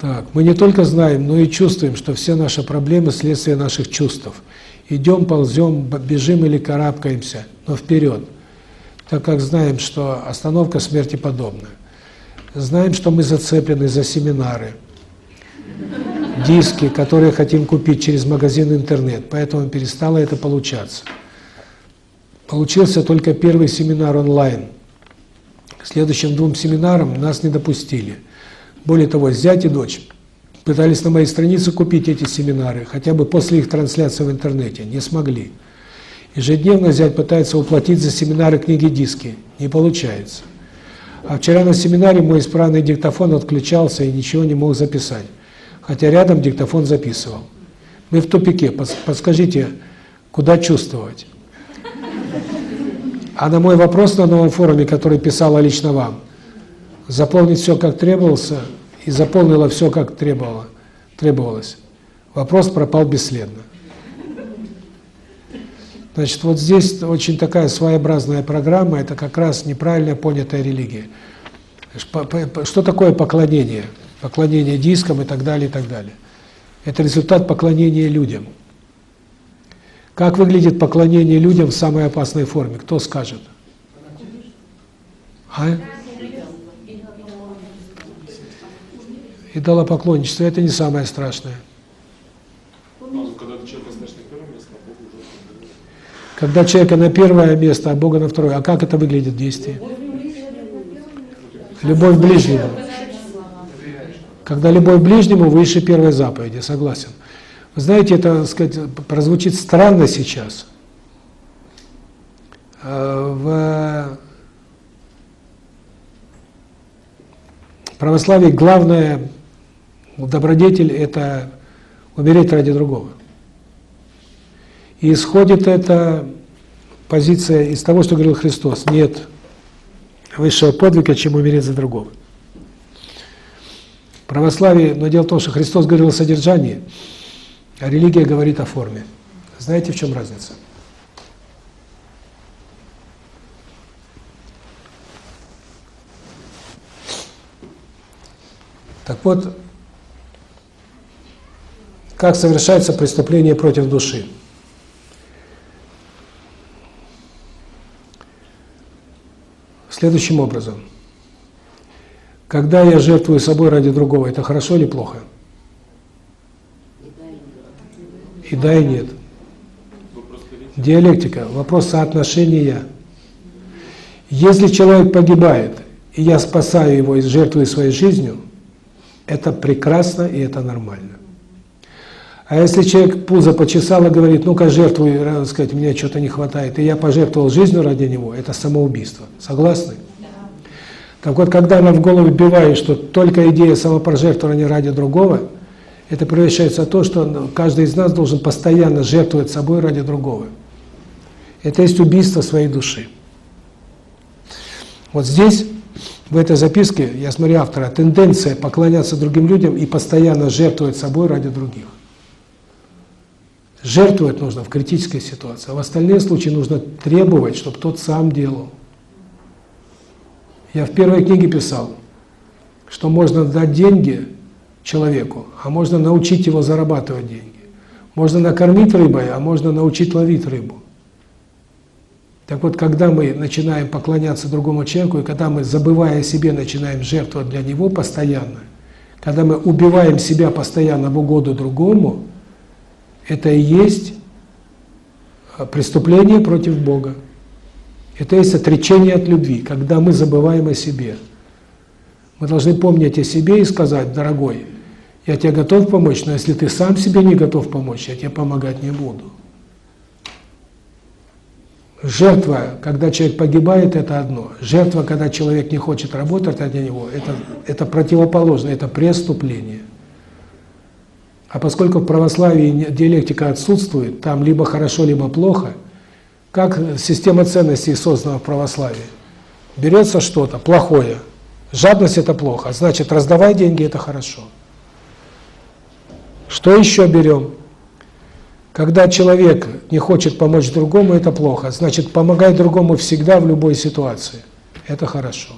Так, мы не только знаем, но и чувствуем, что все наши проблемы – следствие наших чувств. Идем, ползем, бежим или карабкаемся, но вперед, так как знаем, что остановка смерти подобна. Знаем, что мы зацеплены за семинары, диски, которые хотим купить через магазин интернет, поэтому перестало это получаться. Получился только первый семинар онлайн. К следующим 2 семинарам нас не допустили. Более того, зять и дочь пытались на моей странице купить эти семинары, хотя бы после их трансляции в интернете, не смогли. Ежедневно зять пытается уплатить за семинары книги-диски, не получается. А вчера на семинаре мой исправный диктофон отключался и ничего не мог записать, хотя рядом диктофон записывал. Мы в тупике, подскажите, куда чувствовать? А на мой вопрос на новом форуме, который писала лично вам, заполнить все как требовался, и заполнила все как требовалось. Вопрос пропал бесследно. Значит, вот здесь очень такая своеобразная программа, это как раз неправильно понятая религия. Что такое поклонение? Поклонение дискам и так далее, и так далее. Это результат поклонения людям. Как выглядит поклонение людям в самой опасной форме? Кто скажет? А? Идолопоклонничество – это не самое страшное. Когда человека на первое место, а Бога на второе. А как это выглядит в действии? Любовь к ближнему. Когда любовь к ближнему выше первой заповеди, согласен. Вы знаете, это, так сказать, прозвучит странно сейчас. В православии главное добродетель – это умереть ради другого. И исходит эта позиция из того, что говорил Христос. Нет высшего подвига, чем умереть за другого. Православие, но дело в том, что Христос говорил о содержании, а религия говорит о форме. Знаете, в чем разница? Так вот, как совершается преступление против души? Следующим образом. Когда я жертвую собой ради другого, это хорошо или плохо? И да, и нет. Диалектика, вопрос соотношения. Если человек погибает, и я спасаю его и жертвую своей жизнью, это прекрасно и это нормально. А если человек пузо почесал и говорит, ну-ка жертвуй, так сказать, мне что-то не хватает, и я пожертвовал жизнью ради него, это самоубийство. Согласны? Да. Так вот, когда нам в голову вбивают, что только идея самопожертвования ради другого, это превращается в то, что каждый из нас должен постоянно жертвовать собой ради другого. Это есть убийство своей души. Вот здесь, в этой записке, я смотрю автора, тенденция поклоняться другим людям и постоянно жертвовать собой ради других. Жертвовать нужно в критической ситуации, а в остальные случаи нужно требовать, чтобы тот сам делал. Я в первой книге писал, что можно дать деньги человеку, а можно научить его зарабатывать деньги. Можно накормить рыбой, а можно научить ловить рыбу. Так вот, когда мы начинаем поклоняться другому человеку, и когда мы, забывая о себе, начинаем жертвовать для него постоянно, когда мы убиваем себя постоянно в угоду другому, это и есть преступление против Бога. Это есть отречение от любви, когда мы забываем о себе. Мы должны помнить о себе и сказать, дорогой, я тебе готов помочь, но если ты сам себе не готов помочь, я тебе помогать не буду. Жертва, когда человек погибает, это одно. Жертва, когда человек не хочет работать ради него, это противоположно, это преступление. А поскольку в православии диалектика отсутствует, там либо хорошо, либо плохо, как система ценностей создана в православии? Берется что-то плохое, жадность – это плохо, значит, раздавай деньги – это хорошо. Что еще берем? Когда человек не хочет помочь другому, это плохо, значит, помогай другому всегда в любой ситуации – это хорошо.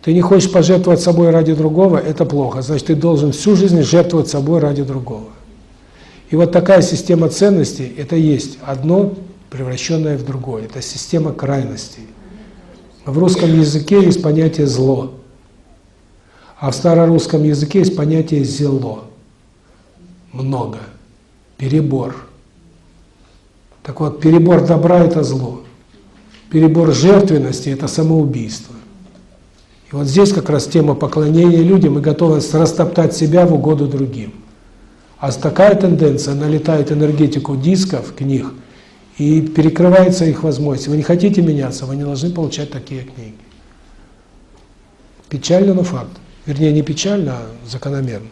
Ты не хочешь пожертвовать собой ради другого, это плохо. Значит, ты должен всю жизнь жертвовать собой ради другого. И вот такая система ценностей, это есть одно, превращенное в другое. Это система крайностей. В русском языке есть понятие «зло», а в старорусском языке есть понятие «зело». Много. Перебор. Так вот, перебор добра – это зло. Перебор жертвенности – это самоубийство. И вот здесь как раз тема поклонения людям и готовность растоптать себя в угоду другим. А такая тенденция налетает энергетику дисков, книг, и перекрывается их возможность. Вы не хотите меняться, вы не должны получать такие книги. Печально, но факт. Вернее, не печально, а закономерно.